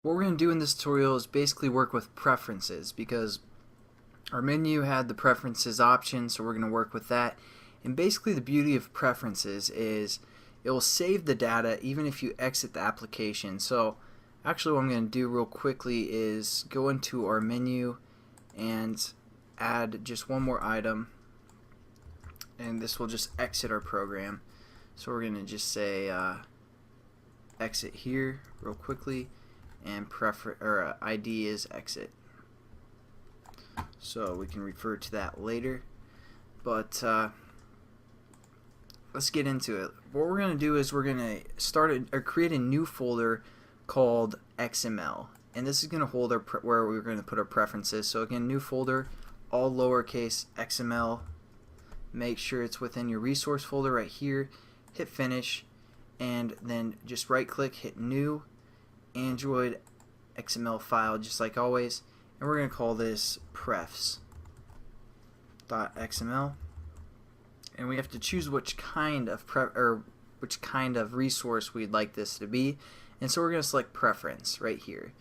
What we're going to do in this tutorial is basically work with preferences because our menu had the preferences option, so we're going to work with that. And basically the beauty of preferences is it will save the data even if you exit the application. So actually what I'm going to do real quickly is go into our menu and add just one more item, and this will just exit our program. So we're going to just say exit here real quickly, and ID is exit, so we can refer to that later. But let's get into it. What we're going to do is we're going to create a new folder called XML, and this is going to hold where we're going to put our preferences. So again, new folder, all lowercase XML. Make sure it's within your resource folder right here. Hit finish, and then just right click, hit new Android XML file, just like always, and we're going to call this prefs.xml, and we have to choose which kind of resource we'd like this to be, and so we're going to select preference right here.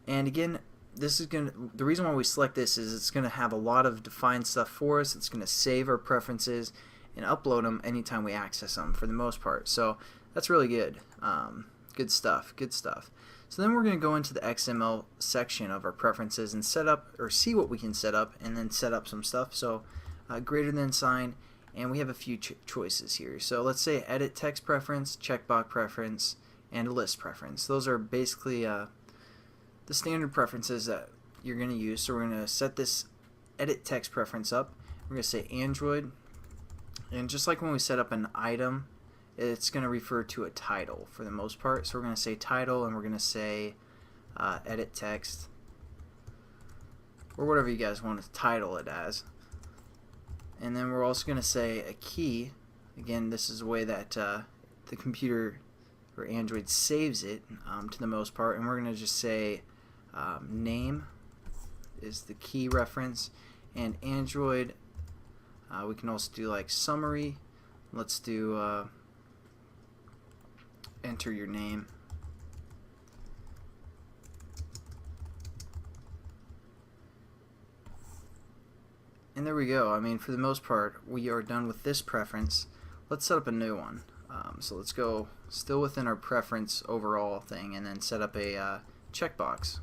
And again, the reason why we select this is it's going to have a lot of defined stuff for us. It's going to save our preferences and upload them anytime we access them for the most part. So that's really good. Good stuff. So then we're going to go into the XML section of our preferences and set up, or see what we can set up, and then set up some stuff. So greater than sign, and we have a few choices here. So let's say edit text preference, checkbox preference, and list preference. Those are basically the standard preferences that you're going to use. So we're going to set this edit text preference up. We're going to say Android, and just like when we set up an item, it's going to refer to a title for the most part. So we're going to say title, and we're going to say edit text, or whatever you guys want to title it as. And then we're also going to say a key. Again, this is the way that the computer or Android saves it to the most part. And we're going to just say name is the key reference, and Android, we can also do like summary. Let's do enter your name. And there we go. I mean, for the most part, we are done with this preference. Let's set up a new one. So let's go still within our preference overall thing, and then set up a checkbox.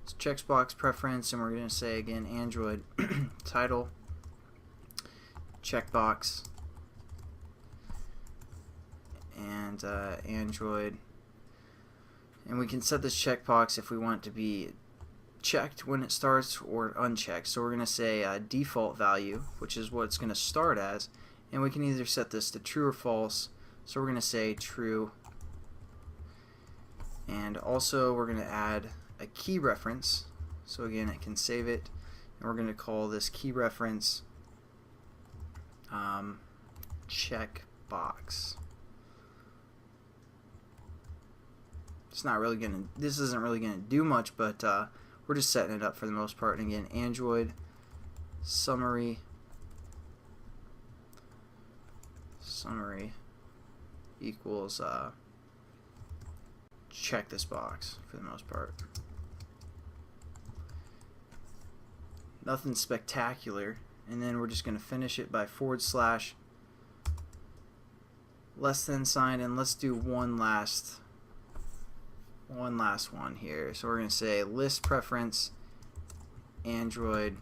So checkbox preference, and we're going to say again Android title checkbox, and Android, and we can set this checkbox if we want it to be checked when it starts or unchecked. So we're going to say default value, which is what it's going to start as, and we can either set this to true or false. So we're going to say true, and also we're going to add a key reference. So again, it can save it, and we're going to call this key reference checkbox. This isn't really gonna do much, but we're just setting it up for the most part. And again, Android summary equals check this box for the most part. Nothing spectacular. And then we're just going to finish it by / less than sign, and let's do one last one here. So we're going to say list preference Android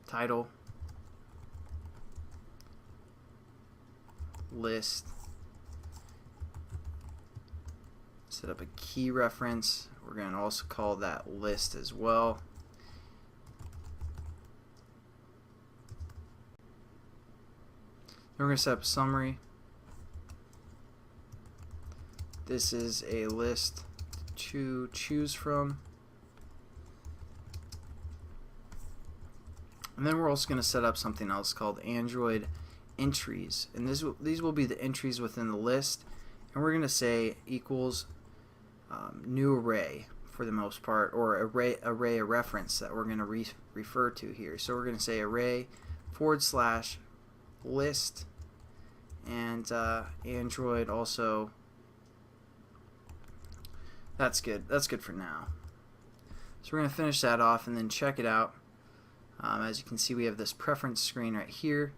title list, set up a key reference. We're going to also call that list as well. Then we're going to set up summary. This is a list to choose from. And then we're also going to set up something else called Android entries. And these will be the entries within the list. And we're going to say equals new array for the most part, or array of reference that we're going to refer to here. So we're going to say array / list, and Android also That's good. That's good for now. So we're going to finish that off and then check it out. As you can see, we have this preference screen right here,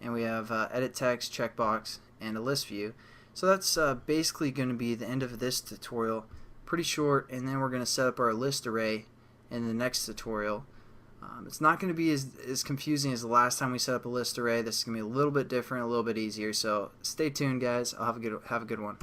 and we have edit text, checkbox, and a list view. So that's basically going to be the end of this tutorial. Pretty short, and then we're going to set up our list array in the next tutorial. It's not going to be as confusing as the last time we set up a list array. This is going to be a little bit different, a little bit easier. So stay tuned, guys. I'll have a good one.